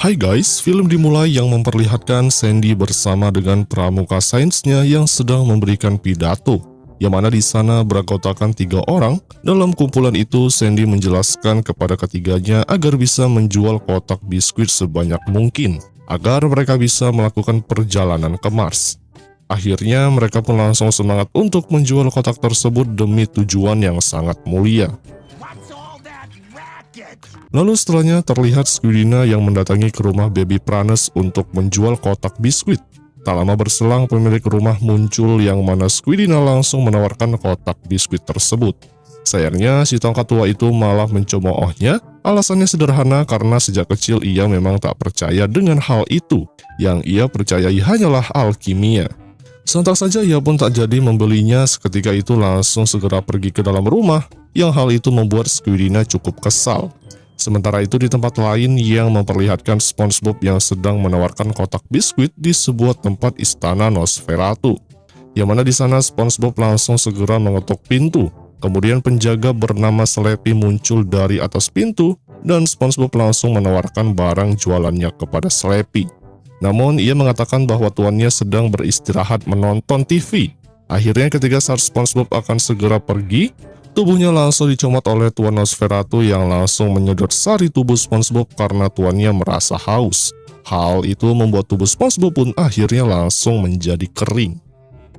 Hai guys, film dimulai yang memperlihatkan Sandy bersama dengan pramuka sainsnya yang sedang memberikan pidato, yang mana di sana beranggotakan 3 orang. Dalam kumpulan itu, Sandy menjelaskan kepada ketiganya agar bisa menjual kotak biskuit sebanyak mungkin, agar mereka bisa melakukan perjalanan ke Mars. Akhirnya mereka pun langsung semangat untuk menjual kotak tersebut demi tujuan yang sangat mulia. Lalu setelahnya terlihat Squidina yang mendatangi ke rumah Baby Pranes untuk menjual kotak biskuit. Tak lama berselang pemilik rumah muncul yang mana Squidina langsung menawarkan kotak biskuit tersebut. Sayangnya si tongkat tua itu malah mencemoohnya. Alasannya sederhana karena sejak kecil ia memang tak percaya dengan hal itu. Yang ia percayai hanyalah alkimia. Sontak saja ia pun tak jadi membelinya, seketika itu langsung segera pergi ke dalam rumah. Yang hal itu membuat Squidina cukup kesal. Sementara itu di tempat lain yang memperlihatkan SpongeBob yang sedang menawarkan kotak biskuit di sebuah tempat istana Nosferatu. Yang mana di sana SpongeBob langsung segera mengetuk pintu. Kemudian penjaga bernama Slappy muncul dari atas pintu dan SpongeBob langsung menawarkan barang jualannya kepada Slappy. Namun ia mengatakan bahwa tuannya sedang beristirahat menonton TV. Akhirnya ketika saat SpongeBob akan segera pergi, tubuhnya langsung dicomot oleh Tuan Nosferatu yang langsung menyedot sari tubuh SpongeBob karena tuannya merasa haus. Hal itu membuat tubuh SpongeBob pun akhirnya langsung menjadi kering.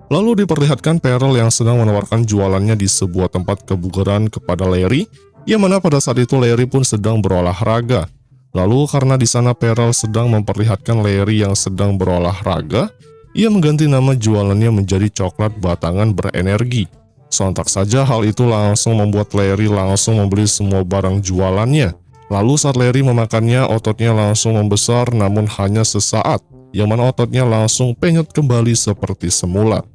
Lalu diperlihatkan Peril yang sedang menawarkan jualannya di sebuah tempat kebugaran kepada Larry, yang mana pada saat itu Larry pun sedang berolahraga. Lalu karena di sana Peril sedang memperlihatkan Larry yang sedang berolahraga, ia mengganti nama jualannya menjadi coklat batangan berenergi. Sontak saja hal itu langsung membuat Larry langsung membeli semua barang jualannya. Lalu saat Larry memakannya, ototnya langsung membesar namun hanya sesaat, yang mana ototnya langsung penyet kembali seperti semula.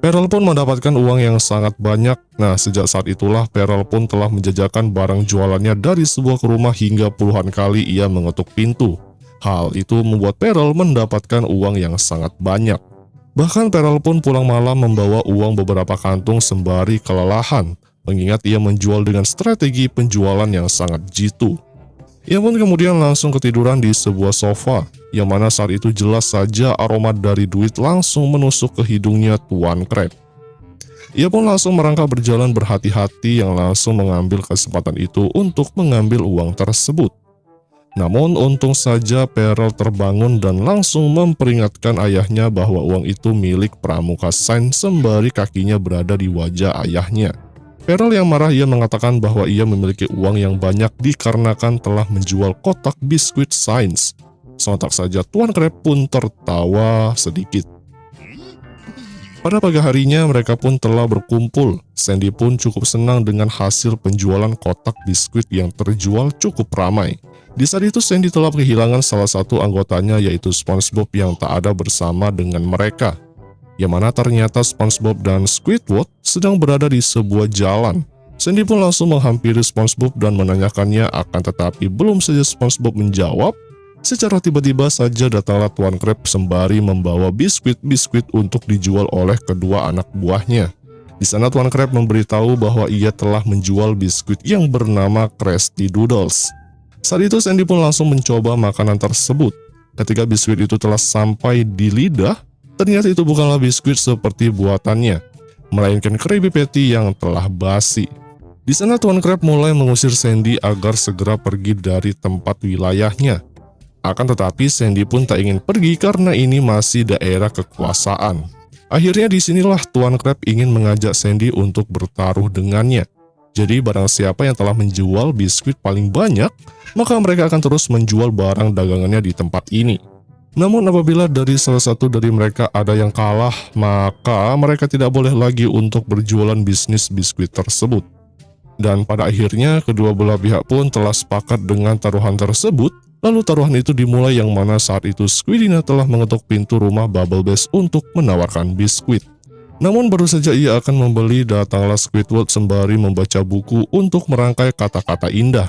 Peril pun mendapatkan uang yang sangat banyak. Nah, sejak saat itulah Peril pun telah menjajakan barang jualannya dari sebuah rumah hingga puluhan kali ia mengetuk pintu. Hal itu membuat Peril mendapatkan uang yang sangat banyak. Bahkan Peril pun pulang malam membawa uang beberapa kantung sembari kelelahan, mengingat ia menjual dengan strategi penjualan yang sangat jitu. Ia pun kemudian langsung ketiduran di sebuah sofa, yang mana saat itu jelas saja aroma dari duit langsung menusuk ke hidungnya Tuan Crab. Ia pun langsung merangkak berjalan berhati-hati yang langsung mengambil kesempatan itu untuk mengambil uang tersebut. Namun untung saja Peril terbangun dan langsung memperingatkan ayahnya bahwa uang itu milik pramuka sains sembari kakinya berada di wajah ayahnya. Peril yang marah ia mengatakan bahwa ia memiliki uang yang banyak dikarenakan telah menjual kotak biskuit sains. Sontak saja Tuan Crab pun tertawa sedikit. Pada pagi harinya mereka pun telah berkumpul. Sandy pun cukup senang dengan hasil penjualan kotak biskuit yang terjual cukup ramai. Di saat itu Sandy telah kehilangan salah satu anggotanya yaitu SpongeBob yang tak ada bersama dengan mereka. Yang mana ternyata SpongeBob dan Squidward sedang berada di sebuah jalan. Sandy pun langsung menghampiri SpongeBob dan menanyakannya, akan tetapi belum saja SpongeBob menjawab, secara tiba-tiba saja datanglah Tuan Crab sembari membawa biskuit-biskuit untuk dijual oleh kedua anak buahnya. Di sana Tuan Crab memberitahu bahwa ia telah menjual biskuit yang bernama Krusty Doodles. Saat itu Sandy pun langsung mencoba makanan tersebut. Ketika biskuit itu telah sampai di lidah, ternyata itu bukanlah biskuit seperti buatannya, melainkan Krabby Patty yang telah basi. Di sana Tuan Crab mulai mengusir Sandy agar segera pergi dari tempat wilayahnya. Akan tetapi Sandy pun tak ingin pergi karena ini masih daerah kekuasaan. Akhirnya disinilah Tuan Crab ingin mengajak Sandy untuk bertaruh dengannya. Jadi barang siapa yang telah menjual biskuit paling banyak, maka mereka akan terus menjual barang dagangannya di tempat ini. Namun apabila dari salah satu dari mereka ada yang kalah, maka mereka tidak boleh lagi untuk berjualan bisnis biskuit tersebut. Dan pada akhirnya kedua belah pihak pun telah sepakat dengan taruhan tersebut. Lalu taruhan itu dimulai yang mana saat itu Squidina telah mengetuk pintu rumah Bubble Bass untuk menawarkan biskuit. Namun baru saja ia akan membeli, datanglah Squidward sembari membaca buku untuk merangkai kata-kata indah.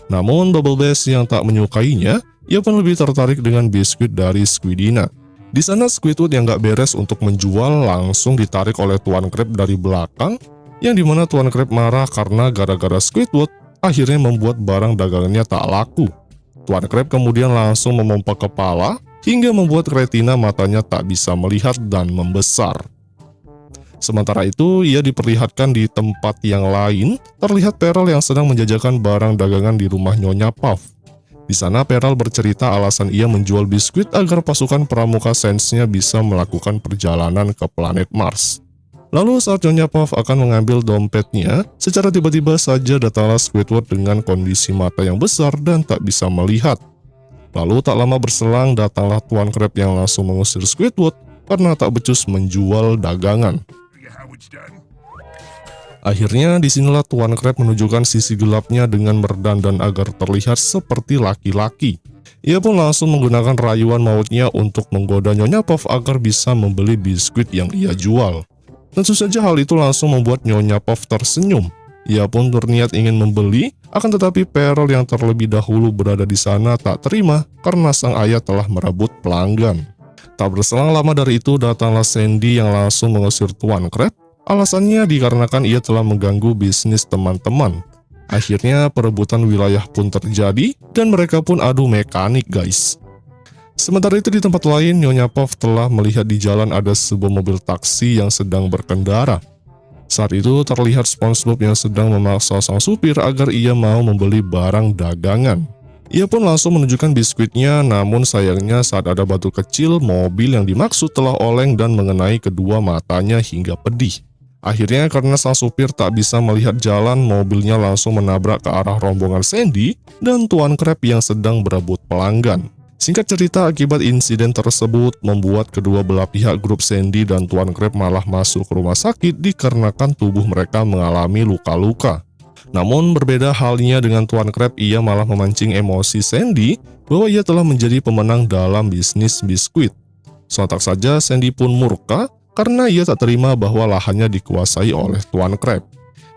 Namun Bubble Bass yang tak menyukainya, ia pun lebih tertarik dengan biskuit dari Squidina. Di sana Squidward yang gak beres untuk menjual langsung ditarik oleh Tuan Crab dari belakang, yang dimana Tuan Crab marah karena gara-gara Squidward akhirnya membuat barang dagangannya tak laku. Tuan Crab kemudian langsung memompa kepala hingga membuat retina matanya tak bisa melihat dan membesar. Sementara itu, ia diperlihatkan di tempat yang lain, terlihat Pearl yang sedang menjajakan barang dagangan di rumah Nyonya Puff. Di sana Pearl bercerita alasan ia menjual biskuit agar pasukan pramuka Saints-nya bisa melakukan perjalanan ke planet Mars. Lalu saat Nyonya Puff akan mengambil dompetnya, secara tiba-tiba saja datanglah Squidward dengan kondisi mata yang besar dan tak bisa melihat. Lalu tak lama berselang datanglah Tuan Crab yang langsung mengusir Squidward karena tak becus menjual dagangan. Akhirnya disinilah Tuan Crab menunjukkan sisi gelapnya dengan berdandan agar terlihat seperti laki-laki. Ia pun langsung menggunakan rayuan mautnya untuk menggoda Nyonya Puff agar bisa membeli biskuit yang ia jual. Tentu saja hal itu langsung membuat Nyonya Puff tersenyum. Ia pun berniat ingin membeli, akan tetapi Pearl yang terlebih dahulu berada di sana tak terima karena sang ayah telah merebut pelanggan. Tak berselang lama dari itu datanglah Sandy yang langsung mengusir Tuan Crab. Alasannya dikarenakan ia telah mengganggu bisnis teman-teman. Akhirnya perebutan wilayah pun terjadi dan mereka pun adu mekanik guys. Sementara itu di tempat lain, Nyonya Puff telah melihat di jalan ada sebuah mobil taksi yang sedang berkendara. Saat itu terlihat SpongeBob yang sedang memaksa sang supir agar ia mau membeli barang dagangan. Ia pun langsung menunjukkan biskuitnya, namun sayangnya saat ada batu kecil, mobil yang dimaksud telah oleng dan mengenai kedua matanya hingga pedih. Akhirnya karena sang supir tak bisa melihat jalan, mobilnya langsung menabrak ke arah rombongan Sandy dan Tuan Crab yang sedang berebut pelanggan. Singkat cerita, akibat insiden tersebut membuat kedua belah pihak grup Sandy dan Tuan Crab malah masuk ke rumah sakit dikarenakan tubuh mereka mengalami luka-luka. Namun berbeda halnya dengan Tuan Crab, ia malah memancing emosi Sandy bahwa ia telah menjadi pemenang dalam bisnis biskuit. Sontak saja Sandy pun murka karena ia tak terima bahwa lahannya dikuasai oleh Tuan Crab.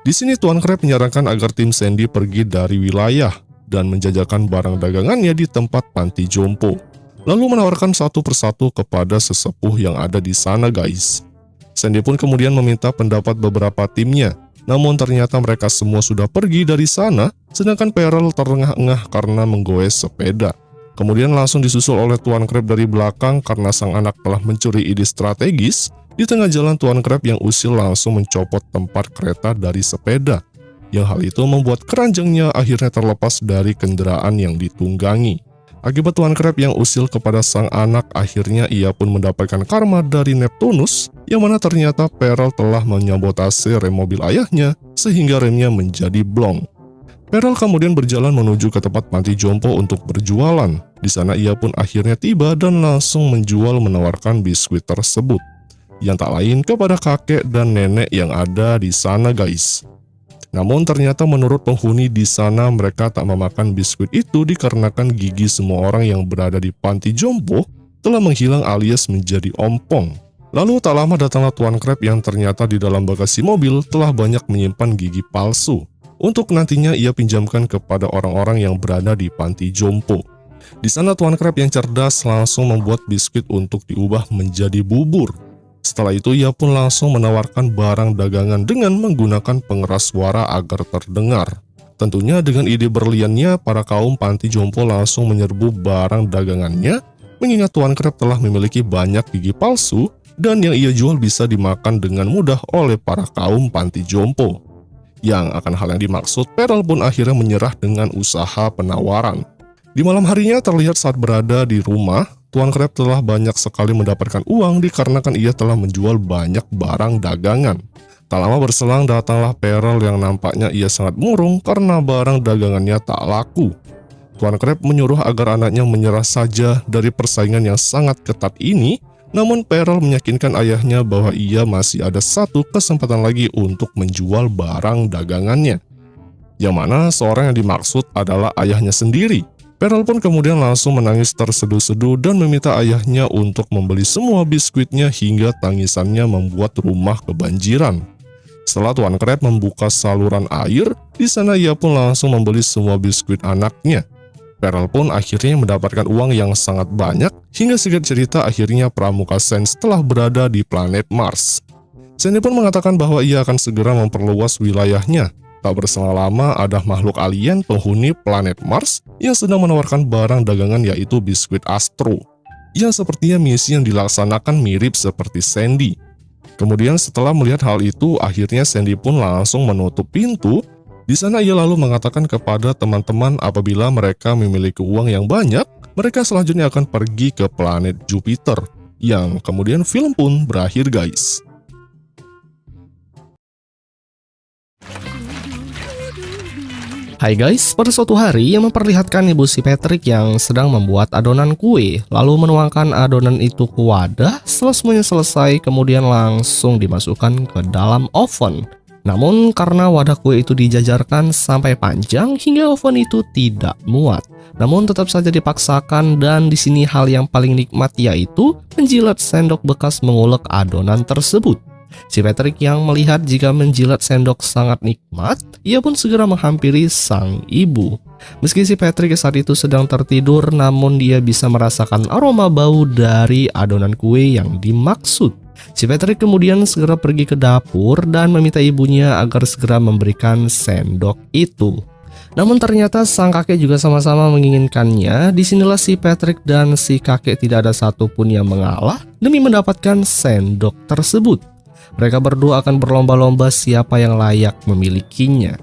Di sini Tuan Crab menyarankan agar tim Sandy pergi dari wilayah dan menjajakan barang dagangannya di tempat panti jompo. Lalu menawarkan satu persatu kepada sesepuh yang ada di sana guys. Sandy pun kemudian meminta pendapat beberapa timnya. Namun ternyata mereka semua sudah pergi dari sana, sedangkan Pearl terengah-engah karena menggoes sepeda. Kemudian langsung disusul oleh Tuan Crab dari belakang karena sang anak telah mencuri ide strategis. Di tengah jalan Tuan Crab yang usil langsung mencopot tempat kereta dari sepeda. Yang hal itu membuat keranjangnya akhirnya terlepas dari kendaraan yang ditunggangi. Akibat Tuan Crab yang usil kepada sang anak, akhirnya ia pun mendapatkan karma dari Neptunus, yang mana ternyata Pearl telah menyabotase rem mobil ayahnya sehingga remnya menjadi blong. Pearl kemudian berjalan menuju ke tempat panti jompo untuk berjualan. Di sana ia pun akhirnya tiba dan langsung menjual menawarkan biskuit tersebut. Yang tak lain kepada kakek dan nenek yang ada di sana guys. Namun ternyata menurut penghuni di sana mereka tak memakan biskuit itu dikarenakan gigi semua orang yang berada di panti jompo telah menghilang alias menjadi ompong. Lalu tak lama datanglah Tuan Crab yang ternyata di dalam bagasi mobil telah banyak menyimpan gigi palsu. Untuk nantinya ia pinjamkan kepada orang-orang yang berada di panti jompo. Di sana Tuan Crab yang cerdas langsung membuat biskuit untuk diubah menjadi bubur. Setelah itu ia pun langsung menawarkan barang dagangan dengan menggunakan pengeras suara agar terdengar. Tentunya dengan ide berliannya, para kaum panti jompo langsung menyerbu barang dagangannya, mengingat Tuan Crab telah memiliki banyak gigi palsu dan yang ia jual bisa dimakan dengan mudah oleh para kaum panti jompo. Yang akan hal yang dimaksud, Pearl pun akhirnya menyerah dengan usaha penawaran. Di malam harinya terlihat saat berada di rumah, Tuan Crab telah banyak sekali mendapatkan uang dikarenakan ia telah menjual banyak barang dagangan. Tak lama berselang datanglah Pearl yang nampaknya ia sangat murung karena barang dagangannya tak laku. Tuan Crab menyuruh agar anaknya menyerah saja dari persaingan yang sangat ketat ini, namun Pearl meyakinkan ayahnya bahwa ia masih ada satu kesempatan lagi untuk menjual barang dagangannya. Yang mana seorang yang dimaksud adalah ayahnya sendiri. Pearl pun kemudian langsung menangis terseduh-seduh dan meminta ayahnya untuk membeli semua biskuitnya hingga tangisannya membuat rumah kebanjiran. Setelah Tuan Crab membuka saluran air, di sana ia pun langsung membeli semua biskuit anaknya. Pearl pun akhirnya mendapatkan uang yang sangat banyak, hingga singkat cerita akhirnya Pramuka Saints telah berada di planet Mars. Sandy pun mengatakan bahwa ia akan segera memperluas wilayahnya. Tak berselang lama ada makhluk alien penghuni planet Mars yang sedang menawarkan barang dagangan yaitu biskuit Astro. Ya sepertinya misi yang dilaksanakan mirip seperti Sandy. Kemudian setelah melihat hal itu, akhirnya Sandy pun langsung menutup pintu. Di sana ia lalu mengatakan kepada teman-teman apabila mereka memiliki uang yang banyak, mereka selanjutnya akan pergi ke planet Jupiter. Yang kemudian film pun berakhir guys. Hai guys, pada suatu hari yang memperlihatkan ibu si Patrick yang sedang membuat adonan kue, lalu menuangkan adonan itu ke wadah. Setelah semuanya selesai, kemudian langsung dimasukkan ke dalam oven. Namun karena wadah kue itu dijajarkan sampai panjang hingga oven itu tidak muat. Namun tetap saja dipaksakan, dan di sini hal yang paling nikmat yaitu menjilat sendok bekas mengulek adonan tersebut. Si Patrick yang melihat jika menjilat sendok sangat nikmat, ia pun segera menghampiri sang ibu. Meski si Patrick saat itu sedang tertidur, namun dia bisa merasakan aroma bau dari adonan kue yang dimaksud. Si Patrick kemudian segera pergi ke dapur dan meminta ibunya agar segera memberikan sendok itu. Namun ternyata sang kakek juga sama-sama menginginkannya. Disinilah si Patrick dan si kakek tidak ada satupun yang mengalah demi mendapatkan sendok tersebut. Mereka berdua akan berlomba-lomba siapa yang layak memilikinya.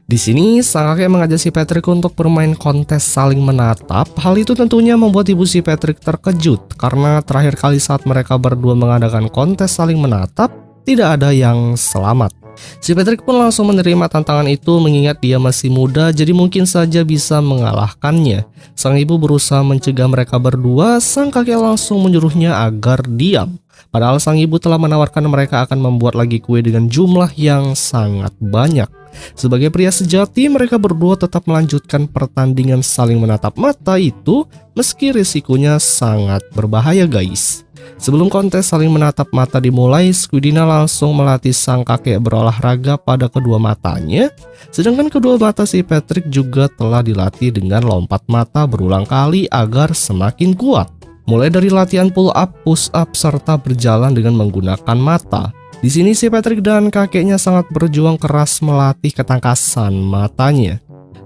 Di sini sang kakek mengajak si Patrick untuk bermain kontes saling menatap. Hal itu tentunya membuat ibu si Patrick terkejut karena terakhir kali saat mereka berdua mengadakan kontes saling menatap, tidak ada yang selamat. Si Patrick pun langsung menerima tantangan itu mengingat dia masih muda, jadi mungkin saja bisa mengalahkannya. Sang ibu berusaha mencegah mereka berdua, sang kakek langsung menyuruhnya agar diam. Padahal sang ibu telah menawarkan mereka akan membuat lagi kue dengan jumlah yang sangat banyak. Sebagai pria sejati, mereka berdua tetap melanjutkan pertandingan saling menatap mata itu meski risikonya sangat berbahaya guys. Sebelum kontes saling menatap mata dimulai, Squidina langsung melatih sang kakek berolahraga pada kedua matanya. Sedangkan kedua mata si Patrick juga telah dilatih dengan lompat mata berulang kali agar semakin kuat. Mulai dari latihan pull up, push up, serta berjalan dengan menggunakan mata. Di sini si Patrick dan kakeknya sangat berjuang keras melatih ketangkasan matanya.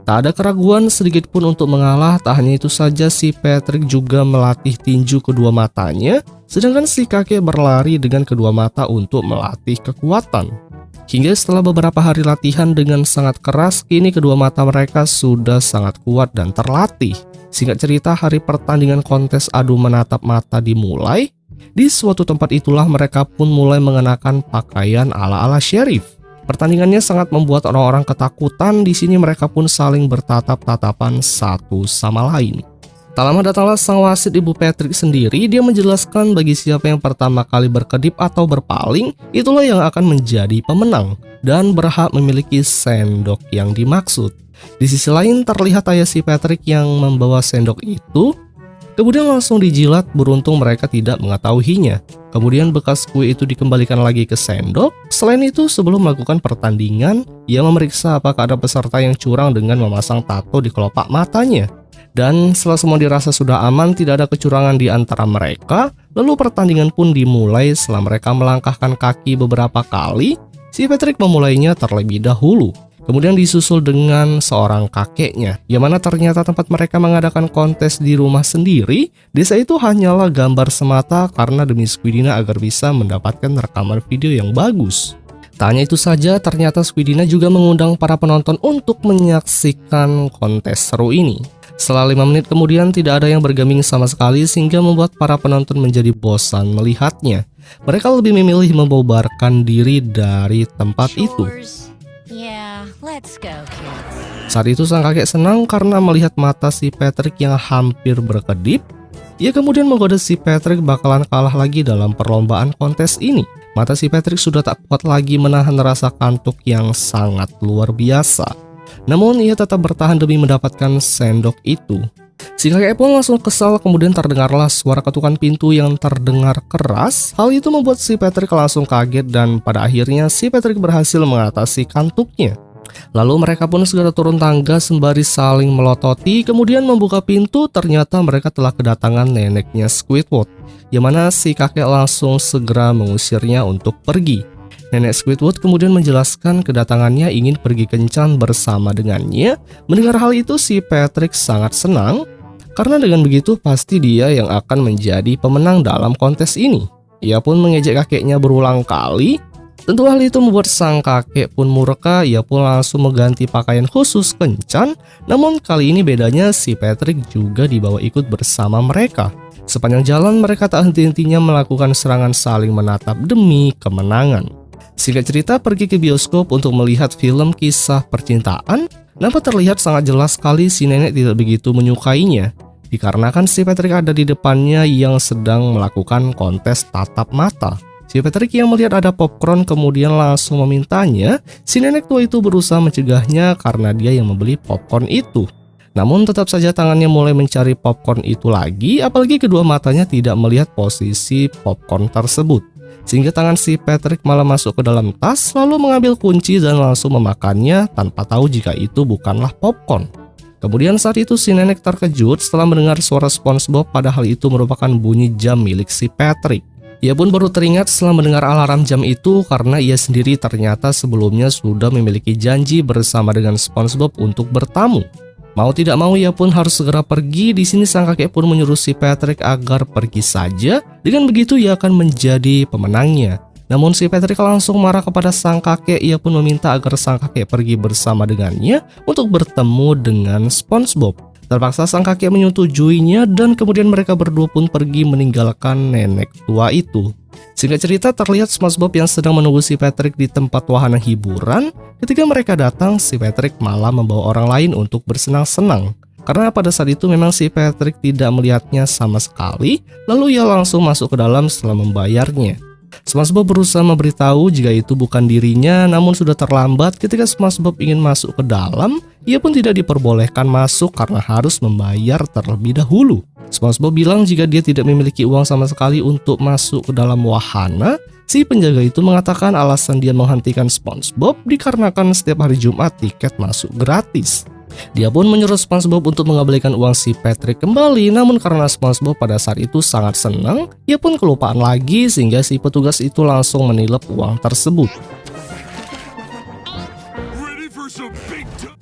Tak ada keraguan sedikit pun untuk mengalah. Tak hanya itu saja, si Patrick juga melatih tinju kedua matanya, sedangkan si kakek berlari dengan kedua mata untuk melatih kekuatan. Hingga setelah beberapa hari latihan dengan sangat keras, kini kedua mata mereka sudah sangat kuat dan terlatih. Singkat cerita, hari pertandingan kontes adu menatap mata dimulai. Di suatu tempat itulah mereka pun mulai mengenakan pakaian ala-ala sheriff. Pertandingannya sangat membuat orang-orang ketakutan. Di sini mereka pun saling bertatap-tatapan satu sama lain. Tak lama datanglah sang wasit ibu Patrick sendiri. Dia menjelaskan bagi siapa yang pertama kali berkedip atau berpaling, itulah yang akan menjadi pemenang dan berhak memiliki sendok yang dimaksud. Di sisi lain terlihat ayah si Patrick yang membawa sendok itu. Kemudian langsung dijilat, beruntung mereka tidak mengetahuinya. Kemudian bekas kue itu dikembalikan lagi ke sendok. Selain itu, sebelum melakukan pertandingan, ia memeriksa apakah ada peserta yang curang dengan memasang tato di kelopak matanya. Dan setelah semua dirasa sudah aman, tidak ada kecurangan di antara mereka, lalu pertandingan pun dimulai. Setelah mereka melangkahkan kaki beberapa kali, si Patrick memulainya terlebih dahulu. Kemudian disusul dengan seorang kakeknya, yang mana ternyata tempat mereka mengadakan kontes di rumah sendiri. Desa itu hanyalah gambar semata karena demi Squidina agar bisa mendapatkan rekaman video yang bagus. Tak hanya itu saja, ternyata Squidina juga mengundang para penonton untuk menyaksikan kontes seru ini. Setelah 5 menit kemudian tidak ada yang bergeming sama sekali sehingga membuat para penonton menjadi bosan melihatnya. Mereka lebih memilih membubarkan diri dari tempat itu. Saat itu sang kakek senang karena melihat mata si Patrick yang hampir berkedip. Ia kemudian menggoda si Patrick bakalan kalah lagi dalam perlombaan kontes ini. Mata si Patrick sudah tak kuat lagi menahan rasa kantuk yang sangat luar biasa. Namun ia tetap bertahan demi mendapatkan sendok itu. Si kakek pun langsung kesal, kemudian terdengarlah suara ketukan pintu yang terdengar keras. Hal itu membuat si Patrick langsung kaget dan pada akhirnya si Patrick berhasil mengatasi kantuknya. Lalu mereka pun segera turun tangga sembari saling melototi, kemudian membuka pintu. Ternyata mereka telah kedatangan neneknya Squidward, yang mana si kakek langsung segera mengusirnya untuk pergi. Nenek Squidward kemudian menjelaskan kedatangannya ingin pergi kencan bersama dengannya. Mendengar hal itu, si Patrick sangat senang karena dengan begitu pasti dia yang akan menjadi pemenang dalam kontes ini. Ia pun mengejek kakeknya berulang kali. Tentu hal itu membuat sang kakek pun murka. Ia pun langsung mengganti pakaian khusus kencan. Namun kali ini bedanya, si Patrick juga dibawa ikut bersama mereka. Sepanjang jalan mereka tak henti-hentinya melakukan serangan saling menatap demi kemenangan. Singkat cerita, pergi ke bioskop untuk melihat film kisah percintaan. Nampak terlihat sangat jelas sekali si nenek tidak begitu menyukainya, dikarenakan si Patrick ada di depannya yang sedang melakukan kontes tatap mata. Si Patrick yang melihat ada popcorn kemudian langsung memintanya. Si nenek tua itu berusaha mencegahnya karena dia yang membeli popcorn itu. Namun tetap saja tangannya mulai mencari popcorn itu lagi, apalagi kedua matanya tidak melihat posisi popcorn tersebut. Sehingga tangan si Patrick malah masuk ke dalam tas, lalu mengambil kunci dan langsung memakannya tanpa tahu jika itu bukanlah popcorn. Kemudian saat itu si nenek terkejut setelah mendengar suara SpongeBob, padahal itu merupakan bunyi jam milik si Patrick. Ia pun baru teringat setelah mendengar alarm jam itu karena ia sendiri ternyata sebelumnya sudah memiliki janji bersama dengan SpongeBob untuk bertamu. Mau tidak mau ia pun harus segera pergi. Di sini sang kakek pun menyuruh si Patrick agar pergi saja. Dengan begitu ia akan menjadi pemenangnya. Namun si Patrick langsung marah kepada sang kakek. Ia pun meminta agar sang kakek pergi bersama dengannya untuk bertemu dengan SpongeBob. Terpaksa sang kakek menyetujuinya dan kemudian mereka berdua pun pergi meninggalkan nenek tua itu. Singkat cerita, terlihat SpongeBob yang sedang menunggu si Patrick di tempat wahana hiburan. Ketika mereka datang, si Patrick malah membawa orang lain untuk bersenang-senang. Karena pada saat itu memang si Patrick tidak melihatnya sama sekali, lalu ia langsung masuk ke dalam setelah membayarnya. SpongeBob berusaha memberitahu jika itu bukan dirinya, namun sudah terlambat. Ketika SpongeBob ingin masuk ke dalam, ia pun tidak diperbolehkan masuk karena harus membayar terlebih dahulu. SpongeBob bilang jika dia tidak memiliki uang sama sekali untuk masuk ke dalam wahana. Si penjaga itu mengatakan alasan dia menghentikan SpongeBob dikarenakan setiap hari Jumat tiket masuk gratis. Dia pun menyuruh SpongeBob untuk mengembalikan uang si Patrick kembali, namun karena SpongeBob pada saat itu sangat senang, ia pun kelupaan lagi sehingga si petugas itu langsung menilep uang tersebut.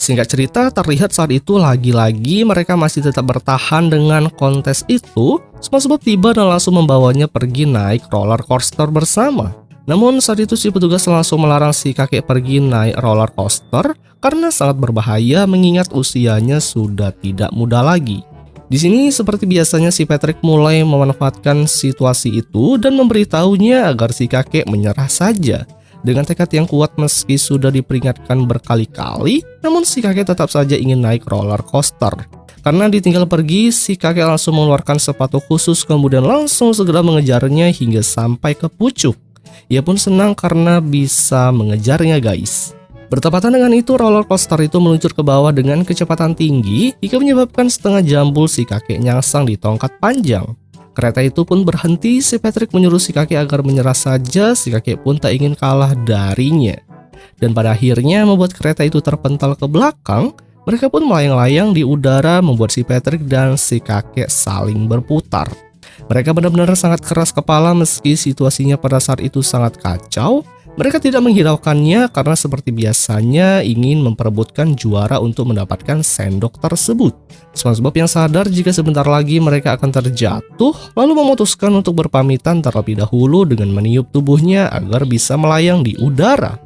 Singkat cerita, terlihat saat itu lagi-lagi mereka masih tetap bertahan dengan kontes itu. SpongeBob tiba dan langsung membawanya pergi naik roller coaster bersama. Namun saat itu si petugas langsung melarang si kakek pergi naik roller coaster karena sangat berbahaya mengingat usianya sudah tidak muda lagi. Di sini seperti biasanya si Patrick mulai memanfaatkan situasi itu dan memberitahunya agar si kakek menyerah saja. Dengan tekad yang kuat meski sudah diperingatkan berkali-kali, namun si kakek tetap saja ingin naik roller coaster. Karena ditinggal pergi, si kakek langsung mengeluarkan sepatu khusus kemudian langsung segera mengejarnya hingga sampai ke pucuk. Ia pun senang karena bisa mengejarnya, guys. Bertepatan dengan itu, roller coaster itu meluncur ke bawah dengan kecepatan tinggi hingga menyebabkan setengah jambul si kakek nyangsang di tongkat panjang. Kereta itu pun berhenti. Si Patrick menyuruh si kakek agar menyerah saja. Si kakek pun tak ingin kalah darinya. Dan pada akhirnya membuat kereta itu terpental ke belakang. Mereka pun melayang-layang di udara membuat si Patrick dan si kakek saling berputar. Mereka benar-benar sangat keras kepala meski situasinya pada saat itu sangat kacau. Mereka tidak menghiraukannya karena seperti biasanya ingin memperebutkan juara untuk mendapatkan sendok tersebut. SpongeBob yang sadar jika sebentar lagi mereka akan terjatuh, lalu memutuskan untuk berpamitan terlebih dahulu dengan meniup tubuhnya agar bisa melayang di udara.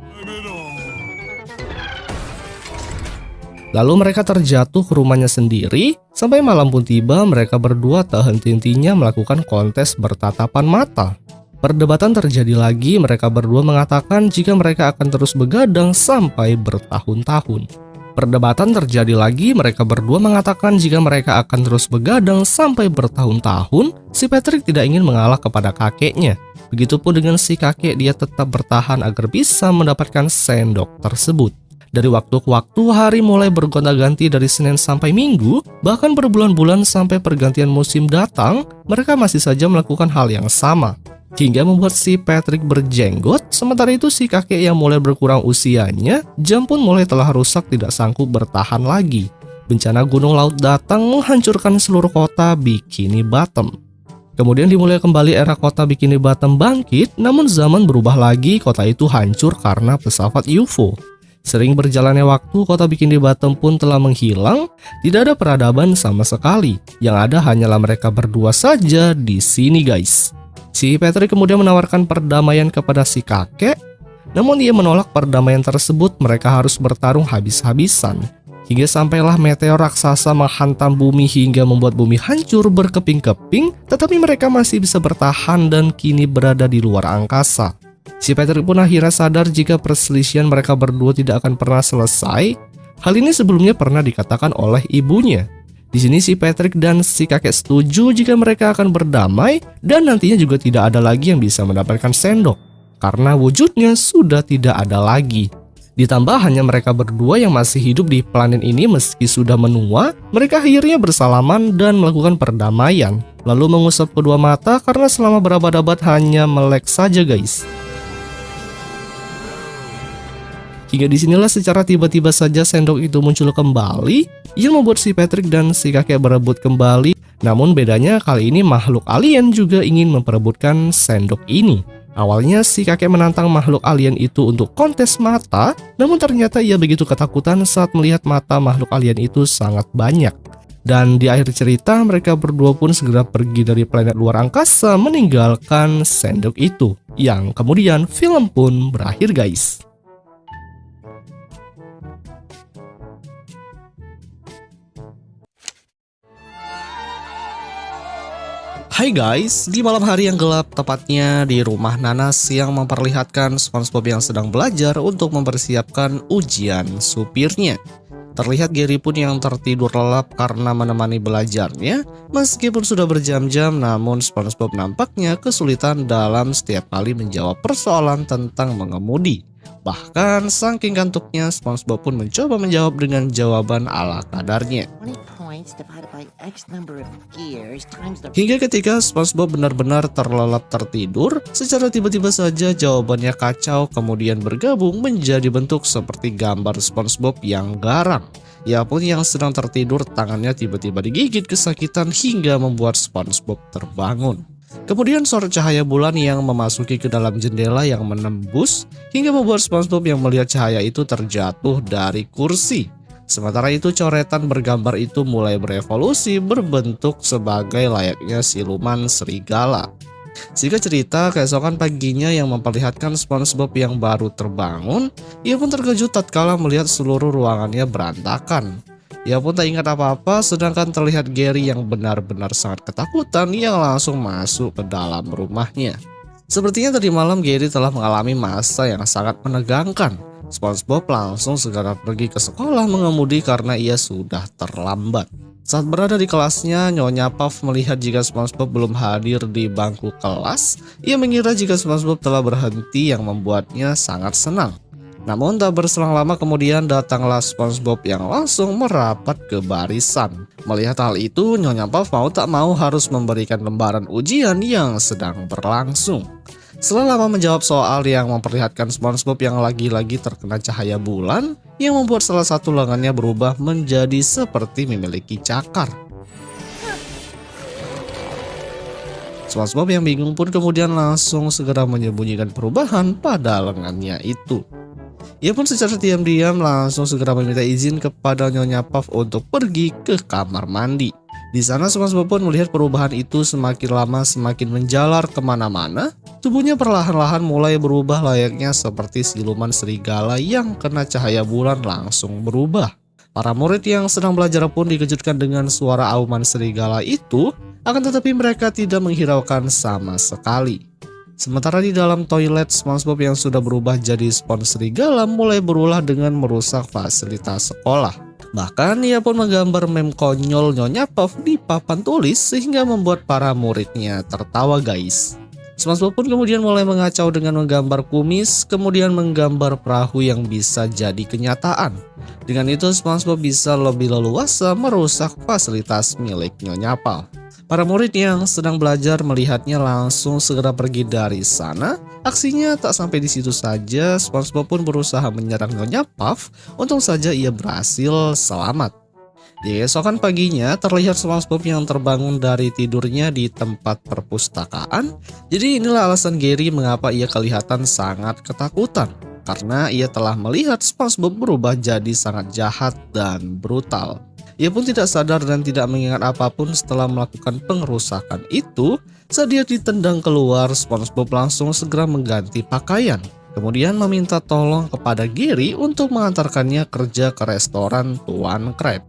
Lalu mereka terjatuh ke rumahnya sendiri. Sampai malam pun tiba, mereka berdua tak henti-hentinya melakukan kontes bertatapan mata. Perdebatan terjadi lagi, mereka berdua mengatakan jika mereka akan terus begadang sampai bertahun-tahun. Perdebatan terjadi lagi, mereka berdua mengatakan jika mereka akan terus begadang sampai bertahun-tahun. Si Patrick tidak ingin mengalah kepada kakeknya. Begitupun dengan si kakek, dia tetap bertahan agar bisa mendapatkan sendok tersebut. Dari waktu ke waktu, hari mulai bergonta-ganti dari Senin sampai Minggu, bahkan berbulan-bulan sampai pergantian musim datang, mereka masih saja melakukan hal yang sama. Hingga membuat si Patrick berjenggot. Sementara itu si kakek yang mulai berkurang usianya, jam pun mulai telah rusak tidak sanggup bertahan lagi. Bencana gunung laut datang menghancurkan seluruh kota Bikini Bottom. Kemudian dimulai kembali era kota Bikini Bottom bangkit, namun zaman berubah lagi, kota itu hancur karena pesawat UFO. Sering berjalannya waktu, kota Bikini Bottom pun telah menghilang, tidak ada peradaban sama sekali. Yang ada hanyalah mereka berdua saja di sini guys. Si Patrick kemudian menawarkan perdamaian kepada si kakek, namun ia menolak perdamaian tersebut, mereka harus bertarung habis-habisan. Hingga sampailah meteor raksasa menghantam bumi hingga membuat bumi hancur berkeping-keping, tetapi mereka masih bisa bertahan dan kini berada di luar angkasa. Si Patrick pun akhirnya sadar jika perselisihan mereka berdua tidak akan pernah selesai. Hal ini sebelumnya pernah dikatakan oleh ibunya. Di sini si Patrick dan si kakek setuju jika mereka akan berdamai dan nantinya juga tidak ada lagi yang bisa mendapatkan sendok karena wujudnya sudah tidak ada lagi. Ditambah hanya mereka berdua yang masih hidup di planet ini meski sudah menua, mereka akhirnya bersalaman dan melakukan perdamaian. Lalu mengusap kedua mata karena selama berabad-abad hanya melek saja guys. Hingga disinilah secara tiba-tiba saja sendok itu muncul kembali yang membuat si Patrick dan si kakek berebut kembali. Namun bedanya kali ini makhluk alien juga ingin memperebutkan sendok ini. Awalnya si kakek menantang makhluk alien itu untuk kontes mata, namun ternyata ia begitu ketakutan saat melihat mata makhluk alien itu sangat banyak. Dan di akhir cerita mereka berdua pun segera pergi dari planet luar angkasa meninggalkan sendok itu. Yang kemudian film pun berakhir guys. Hai guys, di malam hari yang gelap, tepatnya di rumah Nanas yang memperlihatkan SpongeBob yang sedang belajar untuk mempersiapkan ujian supirnya. Terlihat Gary pun yang tertidur lelap karena menemani belajarnya. Meskipun sudah berjam-jam, namun SpongeBob nampaknya kesulitan dalam setiap kali menjawab persoalan tentang mengemudi. Bahkan saking kantuknya, SpongeBob pun mencoba menjawab dengan jawaban ala kadarnya. Hingga ketika SpongeBob benar-benar terlelap tertidur, secara tiba-tiba saja jawabannya kacau kemudian bergabung menjadi bentuk seperti gambar SpongeBob yang garang. Ia pun yang sedang tertidur, tangannya tiba-tiba digigit kesakitan hingga membuat SpongeBob terbangun. Kemudian sorot cahaya bulan yang memasuki ke dalam jendela yang menembus hingga membuat SpongeBob yang melihat cahaya itu terjatuh dari kursi. Sementara itu coretan bergambar itu mulai berevolusi berbentuk sebagai layaknya siluman serigala. Singkat cerita, keesokan paginya yang memperlihatkan SpongeBob yang baru terbangun, ia pun terkejut tatkala melihat seluruh ruangannya berantakan. Ia pun tak ingat apa-apa, sedangkan terlihat Gary yang benar-benar sangat ketakutan yang langsung masuk ke dalam rumahnya. Sepertinya tadi malam Gary telah mengalami masa yang sangat menegangkan. SpongeBob langsung segera pergi ke sekolah mengemudi karena ia sudah terlambat. Saat berada di kelasnya, Nyonya Puff melihat jika SpongeBob belum hadir di bangku kelas. Ia mengira jika SpongeBob telah berhenti yang membuatnya sangat senang. Namun tak berselang lama kemudian datanglah SpongeBob yang langsung merapat ke barisan. Melihat hal itu, Nyonya Puff mau tak mau harus memberikan lembaran ujian yang sedang berlangsung. Setelah lama menjawab soal yang memperlihatkan SpongeBob yang lagi-lagi terkena cahaya bulan yang membuat salah satu lengannya berubah menjadi seperti memiliki cakar. SpongeBob yang bingung pun kemudian langsung segera menyembunyikan perubahan pada lengannya itu. Ia pun secara diam-diam langsung segera meminta izin kepada Nyonya Puff untuk pergi ke kamar mandi. Di sana SpongeBob pun melihat perubahan itu semakin lama semakin menjalar kemana-mana. Tubuhnya perlahan-lahan mulai berubah layaknya seperti siluman serigala yang kena cahaya bulan langsung berubah. Para murid yang sedang belajar pun dikejutkan dengan suara auman serigala itu, akan tetapi mereka tidak menghiraukan sama sekali. Sementara di dalam toilet, SpongeBob yang sudah berubah jadi spons serigala mulai berulah dengan merusak fasilitas sekolah. Bahkan ia pun menggambar meme konyol Nyonya Puff di papan tulis sehingga membuat para muridnya tertawa guys. SpongeBob pun kemudian mulai mengacau dengan menggambar kumis, kemudian menggambar perahu yang bisa jadi kenyataan. Dengan itu SpongeBob bisa lebih leluasa merusak fasilitas milik Nyonya Puff. Para murid yang sedang belajar melihatnya langsung segera pergi dari sana. Aksinya tak sampai di situ saja, SpongeBob pun berusaha menyerang Nyonya Puff. Untung saja ia berhasil selamat. Di keesokan paginya terlihat SpongeBob yang terbangun dari tidurnya di tempat perpustakaan. Jadi inilah alasan Gary mengapa ia kelihatan sangat ketakutan. Karena ia telah melihat SpongeBob berubah jadi sangat jahat dan brutal. Ia pun tidak sadar dan tidak mengingat apapun setelah melakukan pengerusakan itu. Saat dia ditendang keluar, SpongeBob langsung segera mengganti pakaian. Kemudian meminta tolong kepada Gary untuk mengantarkannya kerja ke restoran Tuan Crab.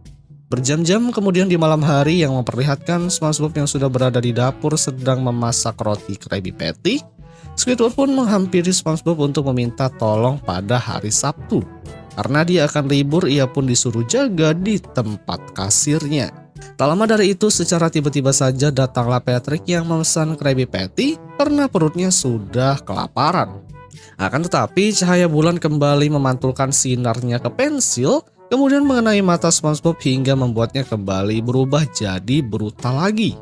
Berjam-jam kemudian di malam hari yang memperlihatkan SpongeBob yang sudah berada di dapur sedang memasak roti Krabby Patty, Squidward pun menghampiri SpongeBob untuk meminta tolong pada hari Sabtu. Karena dia akan libur, ia pun disuruh jaga di tempat kasirnya. Tak lama dari itu, secara tiba-tiba saja datanglah Patrick yang memesan Krabby Patty karena perutnya sudah kelaparan. Akan tetapi, cahaya bulan kembali memantulkan sinarnya ke pensil, kemudian mengenai mata SpongeBob hingga membuatnya kembali berubah jadi brutal lagi.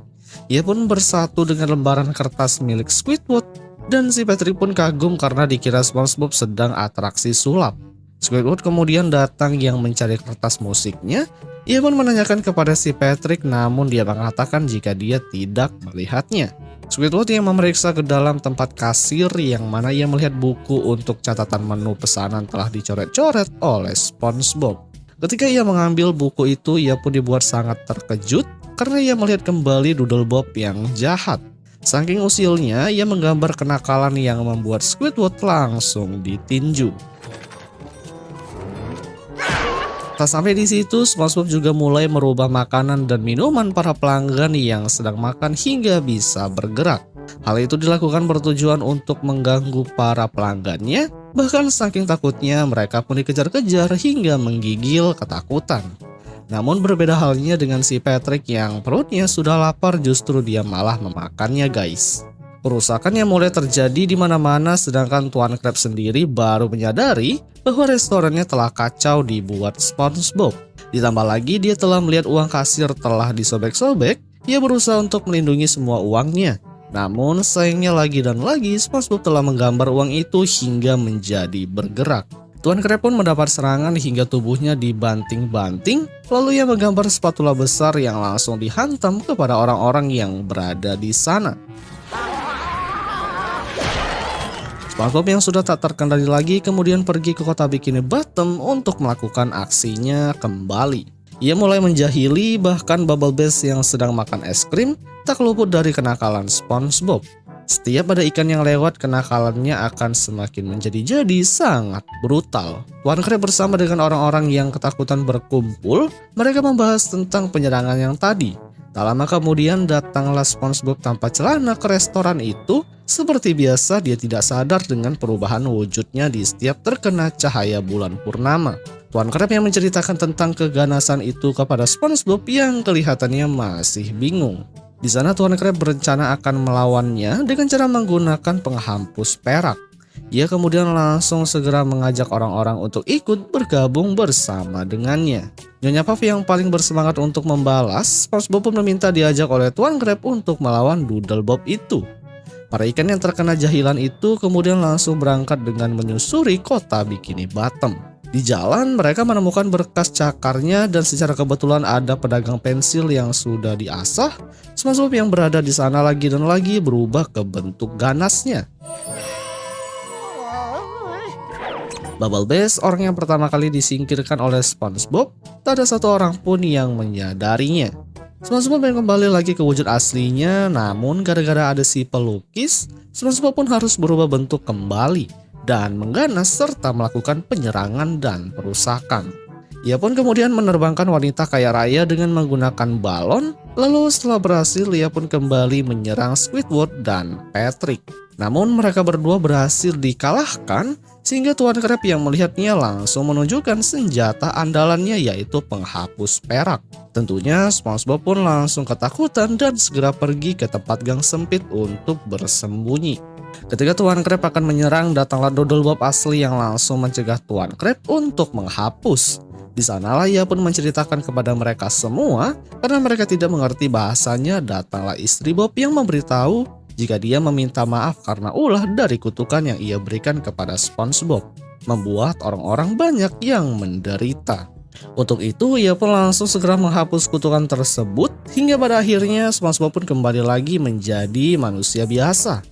Ia pun bersatu dengan lembaran kertas milik Squidward, dan si Patrick pun kagum karena dikira SpongeBob sedang atraksi sulap. Squidward kemudian datang yang mencari kertas musiknya. Ia pun menanyakan kepada si Patrick, namun dia mengatakan jika dia tidak melihatnya. Squidward yang memeriksa ke dalam tempat kasir yang mana ia melihat buku untuk catatan menu pesanan telah dicoret-coret oleh SpongeBob. Ketika ia mengambil buku itu, ia pun dibuat sangat terkejut karena ia melihat kembali Doodle Bob yang jahat. Saking usilnya, ia menggambar kenakalan yang membuat Squidward langsung ditinju. Tak sampai di situ, SpongeBob juga mulai merubah makanan dan minuman para pelanggan yang sedang makan hingga bisa bergerak. Hal itu dilakukan bertujuan untuk mengganggu para pelanggannya, bahkan saking takutnya mereka pun dikejar-kejar hingga menggigil ketakutan. Namun berbeda halnya dengan si Patrick yang perutnya sudah lapar, justru dia malah memakannya guys. Perusakan yang mulai terjadi di mana-mana, sedangkan Tuan Crab sendiri baru menyadari bahwa restorannya telah kacau dibuat SpongeBob. Ditambah lagi dia telah melihat uang kasir telah disobek-sobek, ia berusaha untuk melindungi semua uangnya. Namun sayangnya lagi dan lagi SpongeBob telah menggambar uang itu hingga menjadi bergerak. Tuan Crab pun mendapat serangan hingga tubuhnya dibanting-banting, lalu ia menggambar spatula besar yang langsung dihantam kepada orang-orang yang berada di sana. SpongeBob yang sudah tak terkendali lagi kemudian pergi ke kota Bikini Bottom untuk melakukan aksinya kembali. Ia mulai menjahili, bahkan Bubble Bass yang sedang makan es krim tak luput dari kenakalan SpongeBob. Setiap ada ikan yang lewat, kenakalannya akan semakin menjadi-jadi sangat brutal. Tuan Crab bersama dengan orang-orang yang ketakutan berkumpul, mereka membahas tentang penyerangan yang tadi. Tak lama kemudian datanglah SpongeBob tanpa celana ke restoran itu. Seperti biasa, dia tidak sadar dengan perubahan wujudnya di setiap terkena cahaya bulan purnama. Tuan Crab yang menceritakan tentang keganasan itu kepada SpongeBob yang kelihatannya masih bingung. Di sana Tuan Crab berencana akan melawannya dengan cara menggunakan penghapus perak. Ia kemudian langsung segera mengajak orang-orang untuk ikut bergabung bersama dengannya. Nyonya Puff yang paling bersemangat untuk membalas, SpongeBob pun meminta diajak oleh Tuan Crab untuk melawan Doodle Bob itu. Para ikan yang terkena jahilan itu kemudian langsung berangkat dengan menyusuri kota Bikini Bottom. Di jalan mereka menemukan berkas cakarnya dan secara kebetulan ada pedagang pensil yang sudah diasah. SpongeBob yang berada di sana lagi dan lagi berubah ke bentuk ganasnya. Bubble Bass, orang yang pertama kali disingkirkan oleh SpongeBob, tak ada satu orang pun yang menyadarinya. SpongeBob yang kembali lagi ke wujud aslinya, namun gara-gara ada si pelukis, SpongeBob pun harus berubah bentuk kembali dan mengganas serta melakukan penyerangan dan perusakan. Ia pun kemudian menerbangkan wanita kaya raya dengan menggunakan balon, lalu setelah berhasil ia pun kembali menyerang Squidward dan Patrick. Namun mereka berdua berhasil dikalahkan sehingga Tuan Crab yang melihatnya langsung menunjukkan senjata andalannya yaitu penghapus perak. Tentunya SpongeBob pun langsung ketakutan dan segera pergi ke tempat gang sempit untuk bersembunyi. Ketika Tuan Crab akan menyerang, datanglah Doodle Bob asli yang langsung mencegah Tuan Crab untuk menghapus. Di sanalah ia pun menceritakan kepada mereka semua, karena mereka tidak mengerti bahasanya. Datanglah istri Bob yang memberitahu jika dia meminta maaf karena ulah dari kutukan yang ia berikan kepada SpongeBob, membuat orang-orang banyak yang menderita. Untuk itu, ia pun langsung segera menghapus kutukan tersebut hingga pada akhirnya SpongeBob pun kembali lagi menjadi manusia biasa.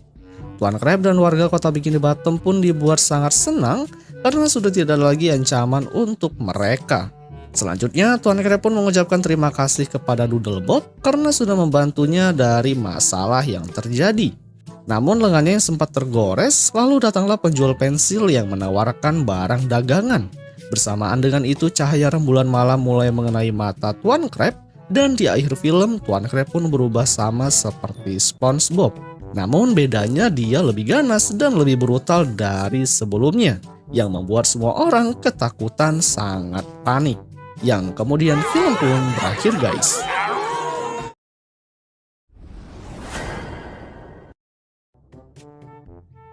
Tuan Crab dan warga kota Bikini Bottom pun dibuat sangat senang karena sudah tidak ada lagi ancaman untuk mereka. Selanjutnya, Tuan Crab pun mengucapkan terima kasih kepada Doodlebot karena sudah membantunya dari masalah yang terjadi. Namun lengannya yang sempat tergores, lalu datanglah penjual pensil yang menawarkan barang dagangan. Bersamaan dengan itu, cahaya rembulan malam mulai mengenai mata Tuan Crab, dan di akhir film Tuan Crab pun berubah sama seperti SpongeBob. Namun bedanya dia lebih ganas dan lebih brutal dari sebelumnya, yang membuat semua orang ketakutan sangat panik. Yang kemudian film pun berakhir, guys.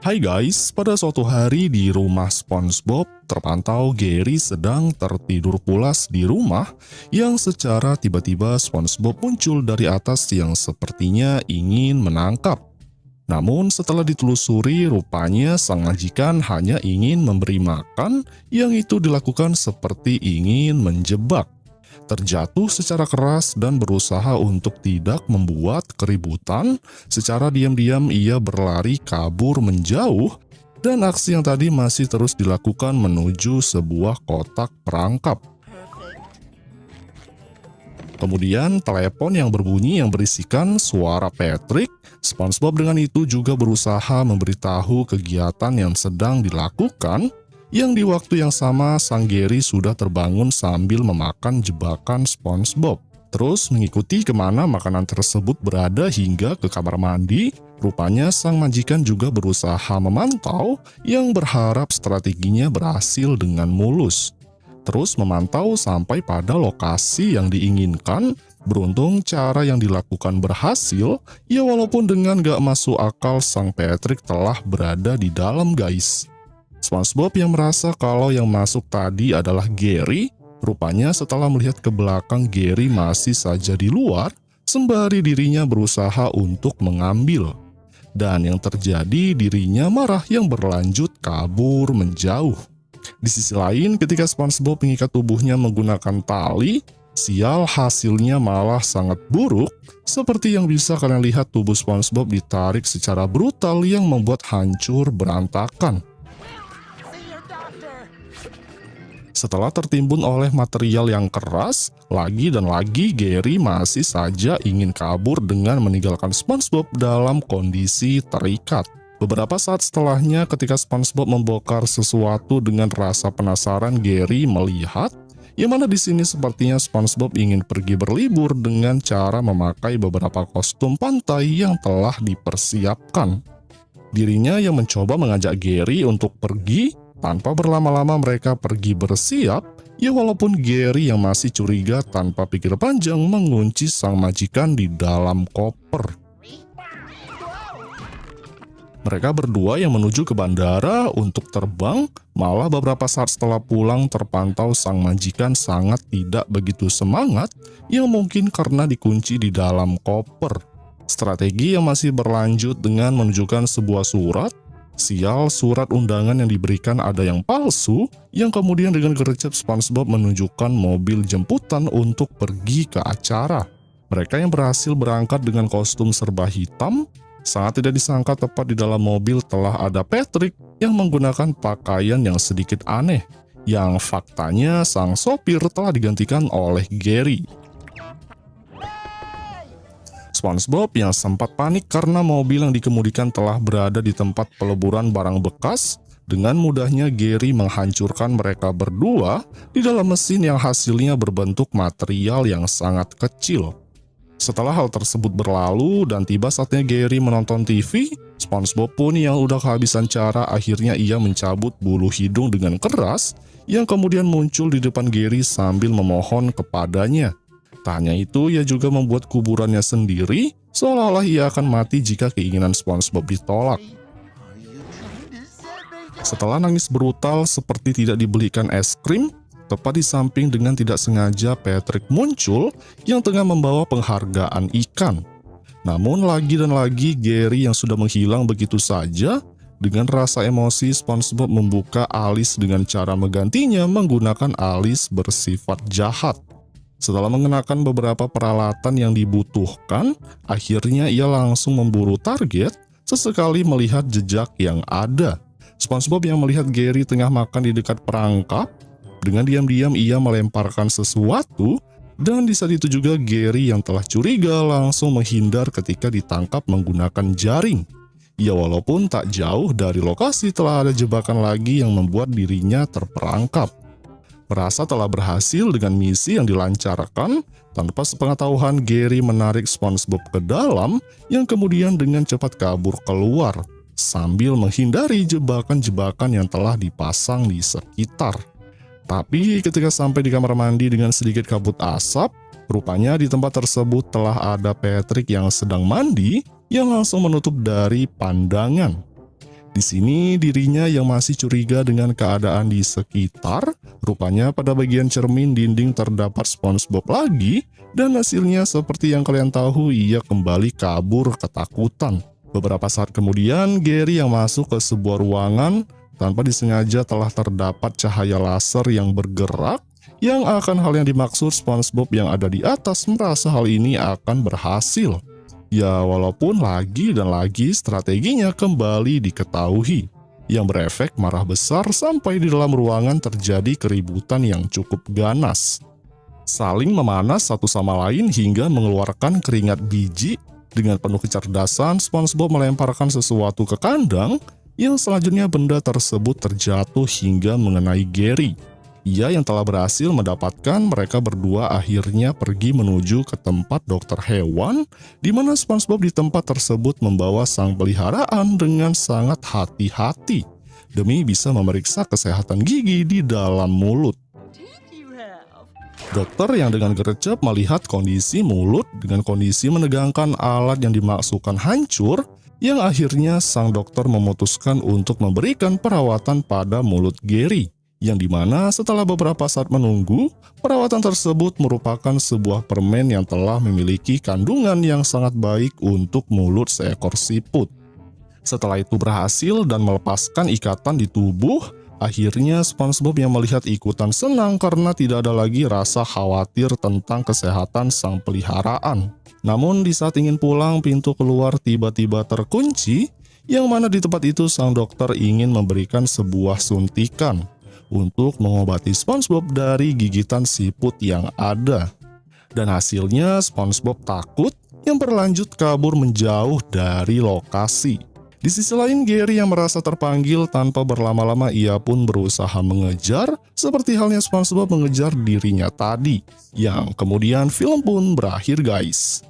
Hai guys, pada suatu hari di rumah SpongeBob terpantau Gary sedang tertidur pulas di rumah yang secara tiba-tiba SpongeBob muncul dari atas yang sepertinya ingin menangkap. Namun setelah ditelusuri rupanya sang majikan hanya ingin memberi makan yang itu dilakukan seperti ingin menjebak. Terjatuh secara keras dan berusaha untuk tidak membuat keributan, secara diam-diam ia berlari kabur menjauh dan aksi yang tadi masih terus dilakukan menuju sebuah kotak perangkap. Kemudian telepon yang berbunyi yang berisikan suara Patrick. SpongeBob dengan itu juga berusaha memberitahu kegiatan yang sedang dilakukan, yang di waktu yang sama sang Gary sudah terbangun sambil memakan jebakan SpongeBob. Terus mengikuti kemana makanan tersebut berada hingga ke kamar mandi. Rupanya sang majikan juga berusaha memantau yang berharap strateginya berhasil dengan mulus. Terus memantau sampai pada lokasi yang diinginkan. Beruntung cara yang dilakukan berhasil, ya walaupun dengan gak masuk akal sang Patrick telah berada di dalam, guys. SpongeBob yang merasa kalau yang masuk tadi adalah Gary, rupanya setelah melihat ke belakang Gary masih saja di luar, sembari dirinya berusaha untuk mengambil. Dan yang terjadi dirinya marah yang berlanjut kabur menjauh. Di sisi lain ketika SpongeBob mengikat tubuhnya menggunakan tali, sial hasilnya malah sangat buruk, seperti yang bisa kalian lihat tubuh SpongeBob ditarik secara brutal yang membuat hancur berantakan. Setelah tertimbun oleh material yang keras, lagi dan lagi Gary masih saja ingin kabur dengan meninggalkan SpongeBob dalam kondisi terikat. Beberapa saat setelahnya ketika SpongeBob membongkar sesuatu dengan rasa penasaran, Gary melihat yang mana di sini sepertinya SpongeBob ingin pergi berlibur dengan cara memakai beberapa kostum pantai yang telah dipersiapkan. Dirinya yang mencoba mengajak Gary untuk pergi. Tanpa berlama-lama mereka pergi bersiap, ya walaupun Gary yang masih curiga tanpa pikir panjang mengunci sang majikan di dalam koper. Mereka berdua yang menuju ke bandara untuk terbang, malah beberapa saat setelah pulang terpantau sang majikan sangat tidak begitu semangat, yang mungkin karena dikunci di dalam koper. Strategi yang masih berlanjut dengan menunjukkan sebuah surat. Sial, surat undangan yang diberikan ada yang palsu, yang kemudian dengan gercep SpongeBob menunjukkan mobil jemputan untuk pergi ke acara. Mereka yang berhasil berangkat dengan kostum serba hitam, sangat tidak disangka tepat di dalam mobil telah ada Patrick yang menggunakan pakaian yang sedikit aneh, yang faktanya sang sopir telah digantikan oleh Gary. SpongeBob yang sempat panik karena mobil yang dikemudikan telah berada di tempat peleburan barang bekas, dengan mudahnya Gary menghancurkan mereka berdua di dalam mesin yang hasilnya berbentuk material yang sangat kecil. Setelah hal tersebut berlalu dan tiba saatnya Gary menonton TV, SpongeBob pun yang udah kehabisan cara akhirnya ia mencabut bulu hidung dengan keras yang kemudian muncul di depan Gary sambil memohon kepadanya. Tak hanya itu, ia juga membuat kuburannya sendiri, seolah-olah ia akan mati jika keinginan SpongeBob ditolak. Setelah nangis brutal seperti tidak dibelikan es krim, tepat di samping dengan tidak sengaja Patrick muncul yang tengah membawa penghargaan ikan. Namun lagi dan lagi Gary yang sudah menghilang begitu saja, Dengan rasa emosi, SpongeBob membuka alis dengan cara menggantinya menggunakan alis bersifat jahat. Setelah mengenakan beberapa peralatan yang dibutuhkan, akhirnya ia langsung memburu target, sesekali melihat jejak yang ada. SpongeBob yang melihat Gary tengah makan di dekat perangkap, dengan diam-diam ia melemparkan sesuatu, dan di saat itu juga Gary yang telah curiga langsung menghindar ketika ditangkap menggunakan jaring. Ya, walaupun tak jauh dari lokasi telah ada jebakan lagi yang membuat dirinya terperangkap. Merasa telah berhasil dengan misi yang dilancarkan, tanpa sepengetahuan Gary menarik SpongeBob ke dalam yang kemudian dengan cepat kabur keluar, sambil menghindari jebakan-jebakan yang telah dipasang di sekitar. Tapi ketika sampai di kamar mandi dengan sedikit kabut asap, rupanya di tempat tersebut telah ada Patrick yang sedang mandi, yang langsung menutup dari pandangan. Di sini dirinya yang masih curiga dengan keadaan di sekitar, rupanya pada bagian cermin dinding terdapat SpongeBob lagi, dan hasilnya seperti yang kalian tahu, ia kembali kabur ketakutan. Beberapa saat kemudian, Gary yang masuk ke sebuah ruangan, tanpa disengaja telah terdapat cahaya laser yang bergerak, yang akan hal yang dimaksud SpongeBob yang ada di atas merasa hal ini akan berhasil. Ya, walaupun lagi dan lagi strateginya kembali diketahui, yang berefek marah besar sampai di dalam ruangan terjadi keributan yang cukup ganas. Saling memanas satu sama lain hingga mengeluarkan keringat biji. Dengan penuh kecerdasan, SpongeBob melemparkan sesuatu ke kandang, yang selanjutnya benda tersebut terjatuh hingga mengenai Gary. Ia yang telah berhasil mendapatkan mereka berdua akhirnya pergi menuju ke tempat dokter hewan, di mana SpongeBob di tempat tersebut membawa sang peliharaan dengan sangat hati-hati, demi bisa memeriksa kesehatan gigi di dalam mulut. Dokter yang dengan gercep melihat kondisi mulut dengan kondisi menegangkan alat yang dimaksudkan hancur, yang akhirnya sang dokter memutuskan untuk memberikan perawatan pada mulut Gary. Yang dimana setelah beberapa saat menunggu, perawatan tersebut merupakan sebuah permen yang telah memiliki kandungan yang sangat baik untuk mulut seekor siput. Setelah itu berhasil dan melepaskan ikatan di tubuh, akhirnya SpongeBob yang melihat ikutan senang karena tidak ada lagi rasa khawatir tentang kesehatan sang peliharaan. Namun di saat ingin pulang, pintu keluar tiba-tiba terkunci, yang mana di tempat itu sang dokter ingin memberikan sebuah suntikan untuk mengobati SpongeBob dari gigitan siput yang ada. Dan hasilnya SpongeBob takut yang berlanjut kabur menjauh dari lokasi. Di sisi lain, Gary yang merasa terpanggil tanpa berlama-lama ia pun berusaha mengejar, seperti halnya SpongeBob mengejar dirinya tadi. Yang kemudian film pun berakhir guys.